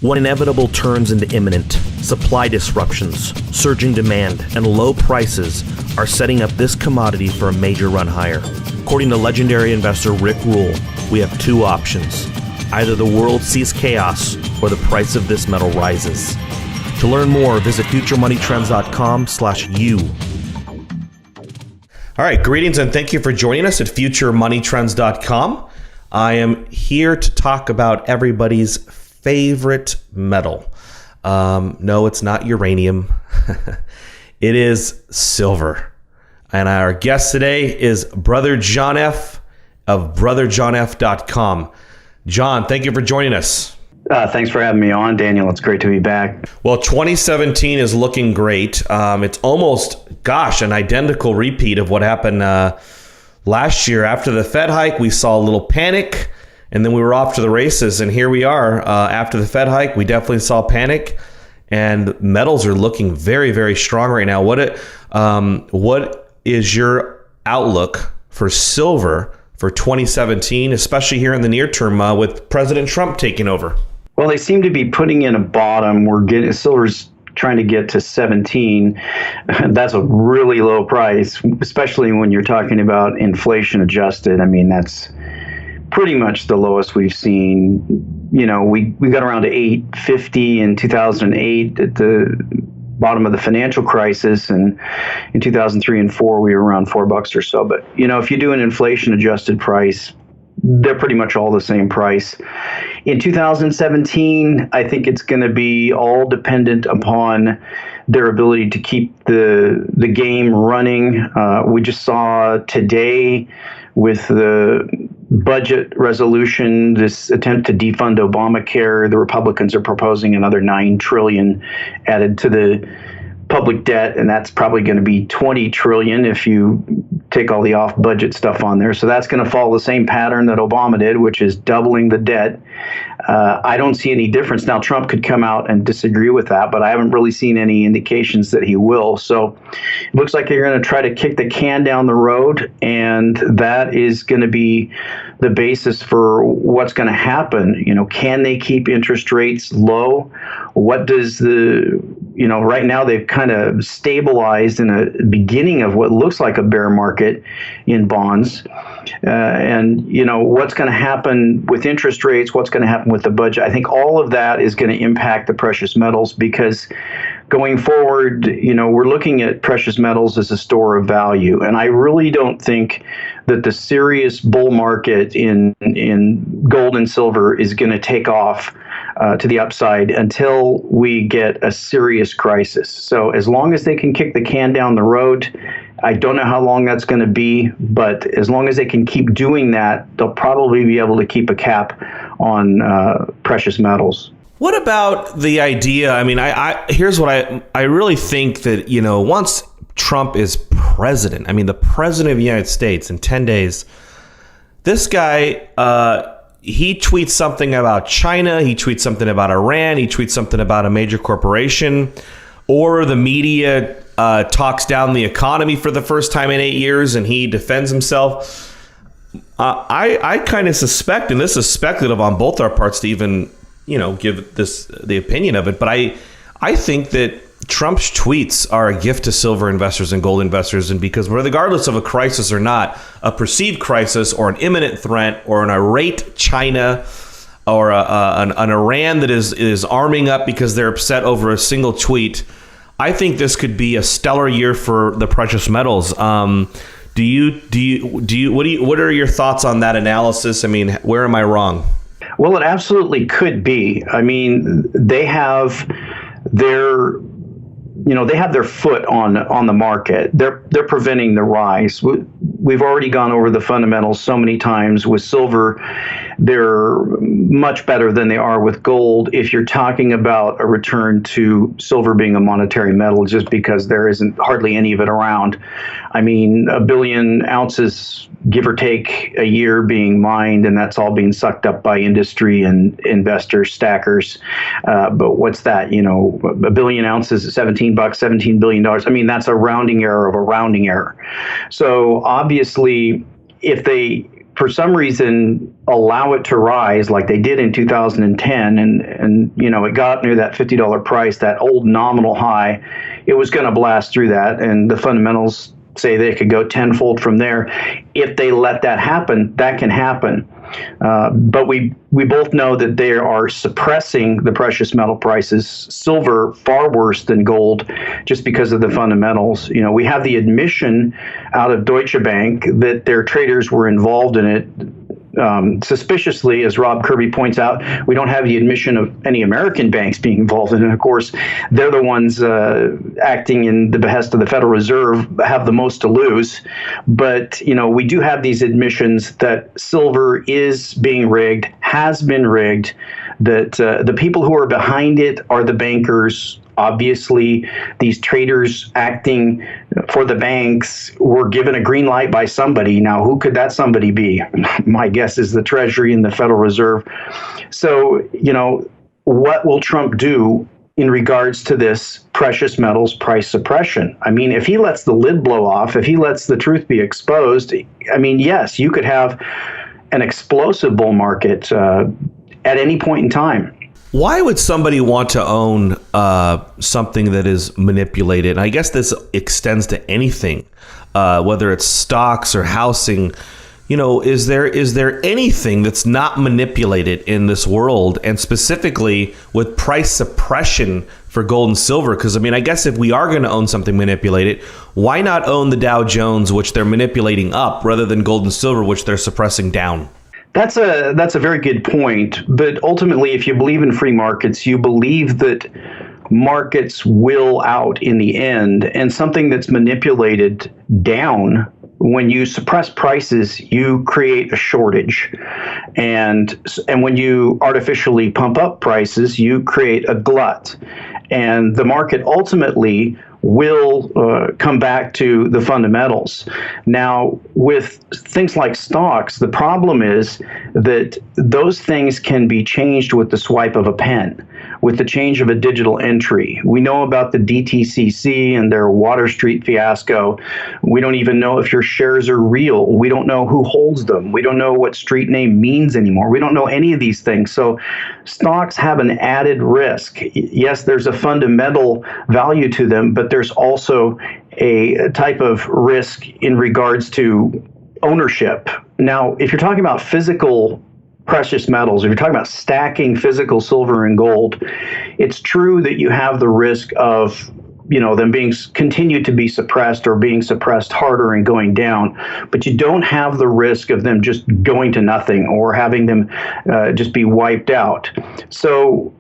What inevitable turns into imminent, supply disruptions, surging demand, and low prices are setting up this commodity for a major run higher. According to legendary investor Rick Rule, we have two options. Either the world sees chaos or the price of this metal rises. To learn more, visit futuremoneytrends.com/u. All right, greetings and thank you for joining us at futuremoneytrends.com. I am here to talk about everybody's favorite metal. No, it's not uranium. It is silver. And our guest today is Brother John F. of brotherjohnf.com. John, thank you for joining us. Thanks for having me on, Daniel. It's great to be back. Well, 2017 is looking great. It's almost, an identical repeat of what happened last year. After the Fed hike, we saw a little panic, and then we were off to the races. And here we are. After the Fed hike, we definitely saw panic, and metals are looking very, very strong right now. What is your outlook for silver for 2017, especially here in the near term with President Trump taking over? Well, they seem to be putting in a bottom. Silver's trying to get to 17. That's a really low price, especially when you're talking about inflation adjusted. I mean, that's pretty much the lowest we've seen. You know, we got around to 850 in 2008 at the bottom of the financial crisis, and in 2003 and 4 we were around $4 or so. But you know, if you do an inflation adjusted price, they're pretty much all the same price. In 2017, I think it's going to be all dependent upon their ability to keep the game running. We just saw today with the budget resolution, this attempt to defund Obamacare, the Republicans are proposing another $9 trillion added to the public debt, and that's probably going to be $20 trillion if you take all the off-budget stuff on there. So that's going to follow the same pattern that Obama did, which is doubling the debt. I don't see any difference. Now, Trump could come out and disagree with that, but I haven't really seen any indications that he will. So it looks like they're going to try to kick the can down the road, and that is going to be the basis for what's going to happen. You know, can they keep interest rates low? What does right now they've kind of stabilized in a beginning of what looks like a bear market in bonds. And, you know, what's going to happen with interest rates, what's going to happen with the budget. I think all of that is going to impact the precious metals, because going forward, you know, we're looking at precious metals as a store of value. And I really don't think that the serious bull market in gold and silver is going to take off to the upside until we get a serious crisis. So as long as they can kick the can down the road, I don't know how long that's going to be, but as long as they can keep doing that, they'll probably be able to keep a cap on precious metals. What about the idea? I mean, here's what I really think that, you know, once Trump is president, I mean, the president of the United States in 10 days, this guy, he tweets something about China, he tweets something about Iran, he tweets something about a major corporation, or the media talks down the economy for the first time in 8 years and he defends himself. I kind of suspect, and this is speculative on both our parts to even, you know, give this the opinion of it, but I think that Trump's tweets are a gift to silver investors and gold investors, and because regardless of a crisis or not, a perceived crisis or an imminent threat or an irate China or an Iran that is arming up because they're upset over a single tweet, I think this could be a stellar year for the precious metals. What are your thoughts on that analysis? I mean, where am I wrong? Well, it absolutely could be. I mean, they have their foot on the market. They're preventing the rise. We've already gone over the fundamentals so many times. With silver, they're much better than they are with gold. If you're talking about a return to silver being a monetary metal, just because there isn't hardly any of it around. I mean, 1 billion ounces, give or take, a year being mined, and that's all being sucked up by industry and investors, stackers. But what's that? You know, 1 billion ounces at $17, $17 billion. I mean, that's a rounding error of a rounding error. So obviously, if they for some reason allow it to rise like they did in 2010, and it got near that $50 price, that old nominal high, it was going to blast through that, and the fundamentals say they could go tenfold from there. If they let that happen, that can happen. But we both know that they are suppressing the precious metal prices, silver far worse than gold, just because of the fundamentals. We have the admission out of Deutsche Bank that their traders were involved in it. Suspiciously, as Rob Kirby points out, we don't have the admission of any American banks being involved in it. Of course, they're the ones acting in the behest of the Federal Reserve, have the most to lose. But, we do have these admissions that silver is being rigged, has been rigged, that the people who are behind it are the bankers. Obviously, these traders acting for the banks were given a green light by somebody. Now, who could that somebody be? My guess is the Treasury and the Federal Reserve. So, what will Trump do in regards to this precious metals price suppression? I mean, if he lets the lid blow off, if he lets the truth be exposed, yes, you could have an explosive bull market at any point in time. Why would somebody want to own something that is manipulated? And I guess this extends to anything, whether it's stocks or housing. Is there anything that's not manipulated in this world, and specifically with price suppression for gold and silver? Because I guess if we are going to own something manipulated, why not own the Dow Jones, which they're manipulating up, rather than gold and silver, which they're suppressing down? That's a very good point. But ultimately, if you believe in free markets, you believe that markets will out in the end, and something that's manipulated down, when you suppress prices, you create a shortage. And when you artificially pump up prices, you create a glut. And the market ultimately will come back to the fundamentals. Now, with things like stocks, the problem is that those things can be changed with the swipe of a pen, with the change of a digital entry. We know about the DTCC and their Water Street fiasco. We don't even know if your shares are real. We don't know who holds them. We don't know what street name means anymore. We don't know any of these things. So stocks have an added risk. Yes, there's a fundamental value to them, but there's also a type of risk in regards to ownership. Now, if you're talking about physical precious metals, if you're talking about stacking physical silver and gold, it's true that you have the risk of them being continued to be suppressed, or being suppressed harder and going down, but you don't have the risk of them just going to nothing, or having them just be wiped out. So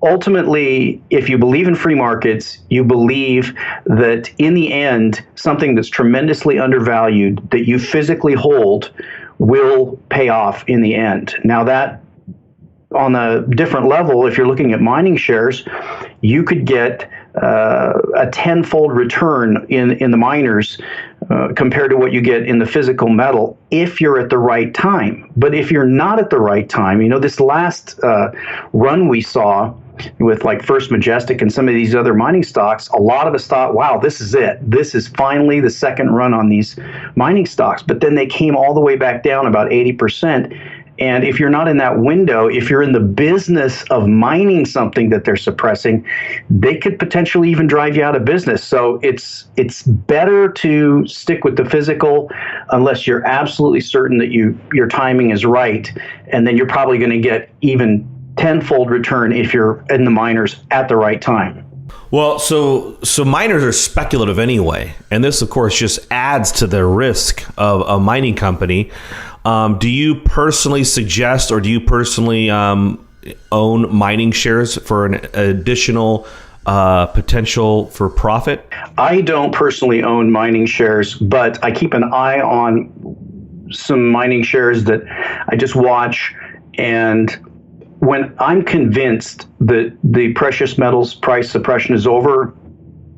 ultimately, if you believe in free markets, you believe that in the end, something that's tremendously undervalued that you physically hold will pay off in the end. Now, that on a different level, if you're looking at mining shares, you could get a tenfold return in the miners compared to what you get in the physical metal if you're at the right time. But if you're not at the right time, this last run we saw with like First Majestic and some of these other mining stocks, a lot of us thought, wow, this is it. This is finally the second run on these mining stocks. But then they came all the way back down about 80%. And if you're not in that window, if you're in the business of mining something that they're suppressing, they could potentially even drive you out of business. So it's better to stick with the physical unless you're absolutely certain that your timing is right. And then you're probably going to get even tenfold return if you're in the miners at the right time. Well, so miners are speculative anyway, and this, of course, just adds to the risk of a mining company. Do you personally suggest, or do you personally own mining shares for an additional potential for profit? I don't personally own mining shares, but I keep an eye on some mining shares that I just watch, and when I'm convinced that the precious metals price suppression is over,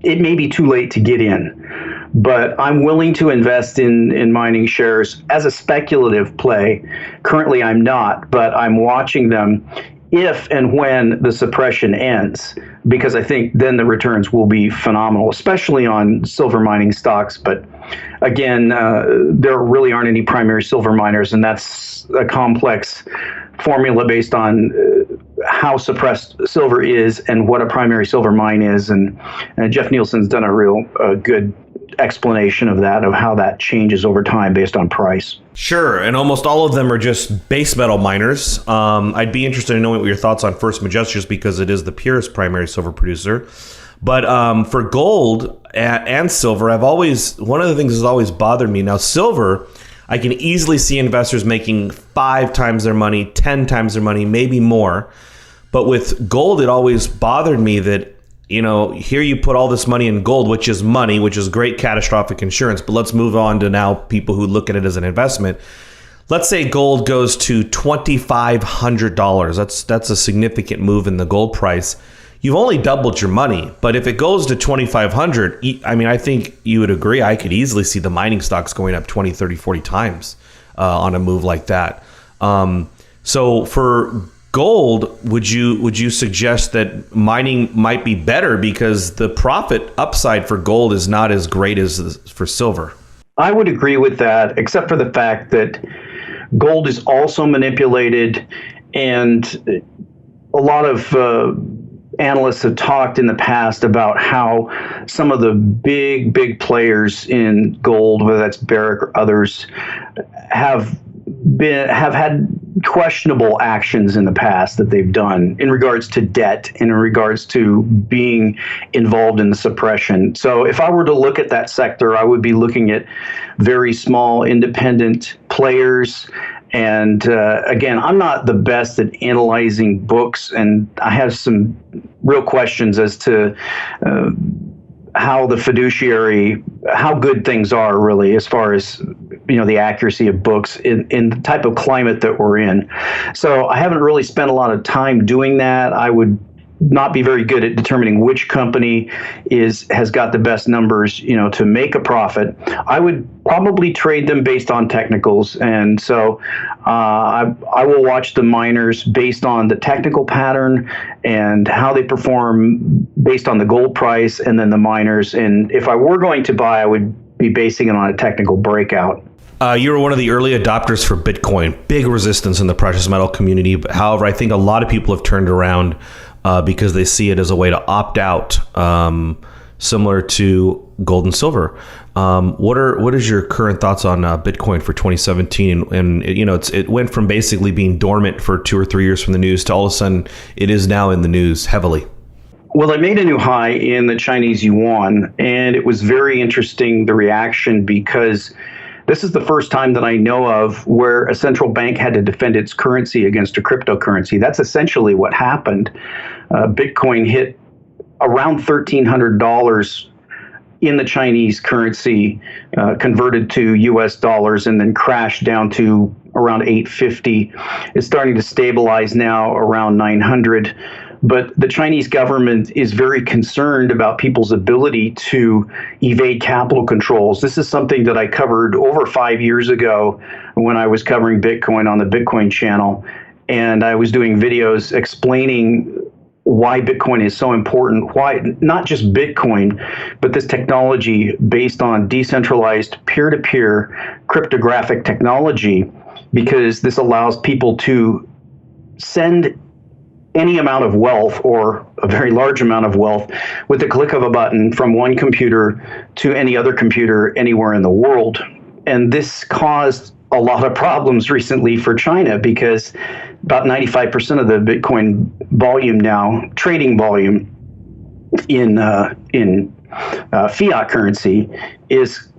it may be too late to get in. But I'm willing to invest in mining shares as a speculative play. Currently, I'm not, but I'm watching them. if and when the suppression ends, because I think then the returns will be phenomenal, especially on silver mining stocks. But again, there really aren't any primary silver miners, and that's a complex formula based on how suppressed silver is and what a primary silver mine is. And Jeff Nielsen's done a real good explanation of that, of how that changes over time based on price. Sure, and almost all of them are just base metal miners. I'd be interested in knowing what your thoughts on First Majestic, just because it is the purest primary silver producer. But for gold and silver, one of the things that's always bothered me. Now, silver, I can easily see investors making 5 times their money, 10 times their money, maybe more. But with gold, it always bothered me that, here you put all this money in gold, which is money, which is great catastrophic insurance. But let's move on to now people who look at it as an investment. Let's say gold goes to $2,500. That's a significant move in the gold price. You've only doubled your money. But if it goes to $2,500, I think you would agree, I could easily see the mining stocks going up 20, 30, 40 times on a move like that. So for gold, would you suggest that mining might be better because the profit upside for gold is not as great as for silver? I would agree with that, except for the fact that gold is also manipulated, and a lot of analysts have talked in the past about how some of the big players in gold, whether that's Barrick or others, have had questionable actions in the past that they've done in regards to debt and in regards to being involved in the suppression. So if I were to look at that sector, I would be looking at very small independent players. And again, I'm not the best at analyzing books, and I have some real questions as to how good things are really, as far as the accuracy of books in the type of climate that we're in. So I haven't really spent a lot of time doing that. I would not be very good at determining which company has got the best numbers, to make a profit. I would probably trade them based on technicals, and so I will watch the miners based on the technical pattern and how they perform based on the gold price, and then the miners. And if I were going to buy, I would be basing it on a technical breakout. You were one of the early adopters for Bitcoin. Big resistance in the precious metal community. However, I think a lot of people have turned around because they see it as a way to opt out, similar to gold and silver. What is your current thoughts on Bitcoin for 2017? And it went from basically being dormant for 2 or 3 years from the news to all of a sudden it is now in the news heavily. Well, it made a new high in the Chinese yuan, and it was very interesting, the reaction, because this is the first time that I know of where a central bank had to defend its currency against a cryptocurrency. That's essentially what happened. Bitcoin hit around $1,300 in the Chinese currency, converted to US dollars, and then crashed down to around 850. It's starting to stabilize now around 900. But the Chinese government is very concerned about people's ability to evade capital controls. This is something that I covered over 5 years ago when I was covering Bitcoin on the Bitcoin channel. And I was doing videos explaining why Bitcoin is so important, why not just Bitcoin, but this technology based on decentralized peer-to-peer cryptographic technology, because this allows people to send any amount of wealth, or a very large amount of wealth, with the click of a button from one computer to any other computer anywhere in the world. And this caused a lot of problems recently for China, because about 95% of the Bitcoin volume now, trading volume in fiat currency,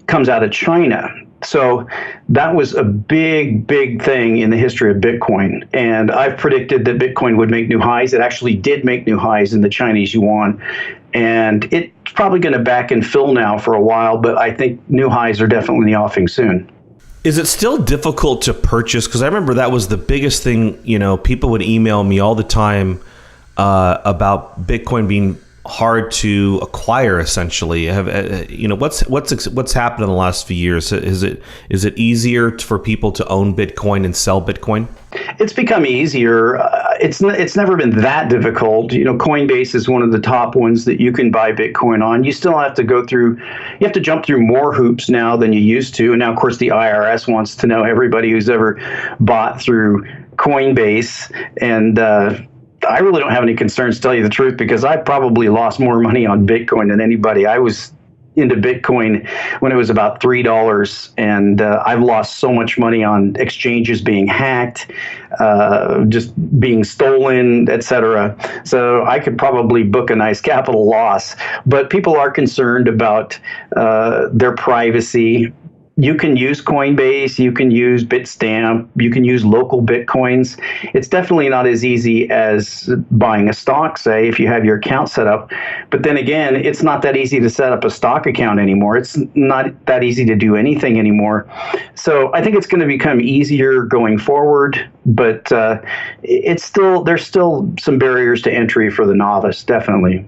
comes out of China. So that was a big thing in the history of Bitcoin. And I've predicted that Bitcoin would make new highs. It actually did make new highs in the Chinese yuan. And it's probably going to back and fill now for a while, but I think new highs are definitely in the offing soon. Is it still difficult to purchase? Because I remember that was the biggest thing, people would email me all the time about Bitcoin being hard to acquire, essentially. What's happened in the last few years? Is it easier for people to own Bitcoin and sell Bitcoin? It's become easier. it's never been that difficult. You know, Coinbase is one of the top ones that you can buy Bitcoin on. You still have to you have to jump through more hoops now than you used to. And now, of course, the IRS wants to know everybody who's ever bought through Coinbase. And I really don't have any concerns, to tell you the truth, because I probably lost more money on Bitcoin than anybody. I was into Bitcoin when it was about $3, and I've lost so much money on exchanges being hacked, just being stolen, etc. So I could probably book a nice capital loss. But people are concerned about their privacy. You can use Coinbase, you can use Bitstamp, you can use local Bitcoins. It's definitely not as easy as buying a stock, say, if you have your account set up. But then again, it's not that easy to set up a stock account anymore. It's not that easy to do anything anymore. So I think it's going to become easier going forward, but there's still some barriers to entry for the novice, definitely.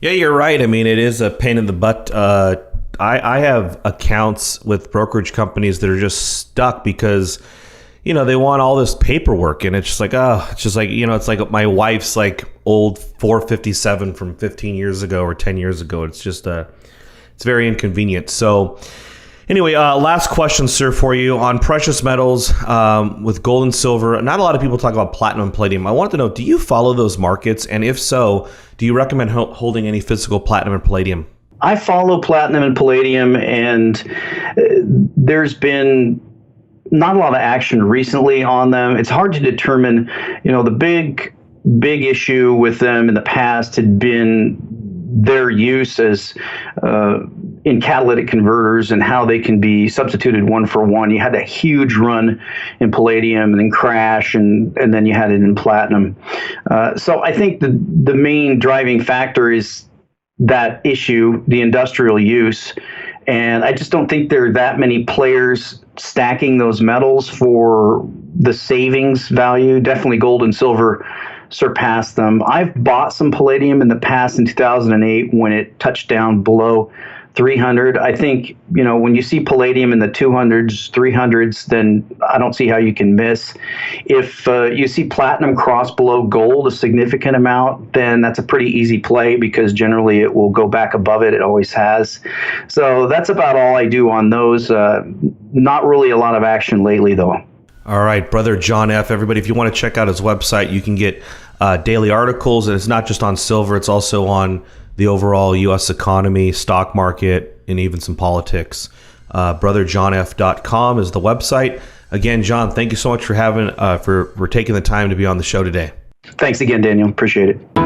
Yeah, you're right. I mean, it is a pain in the butt. I have accounts with brokerage companies that are just stuck because, you know, they want all this paperwork, and it's just like, it's like my wife's like old 457 from 15 years ago or 10 years ago. It's just, it's very inconvenient. So anyway, last question, sir, for you on precious metals, with gold and silver. Not a lot of people talk about platinum and palladium. I wanted to know, do you follow those markets? And if so, do you recommend holding any physical platinum and palladium? I follow platinum and palladium, and there's been not a lot of action recently on them. It's hard to determine, you know, the big issue with them in the past had been their use as in catalytic converters and how they can be substituted one for one. You had that huge run in palladium and then crash, and then you had it in platinum. So I think the main driving factor is that issue, the industrial use. And I just don't think there are that many players stacking those metals for the savings value. Definitely gold and silver surpass them. I've bought some palladium in the past in 2008 when it touched down below 300. I think, you know, when you see palladium in the 200s, 300s, then I don't see how you can miss. If you see platinum cross below gold a significant amount, then that's a pretty easy play because generally it will go back above it. It always has. So that's about all I do on those. Not really a lot of action lately, though. All right, Brother John F. Everybody, if you want to check out his website, you can get daily articles, and it's not just on silver, it's also on the overall U.S. economy, stock market, and even some politics. BrotherJohnF.com is the website. Again, John, thank you so much for taking the time to be on the show today. Thanks again, Daniel. Appreciate it.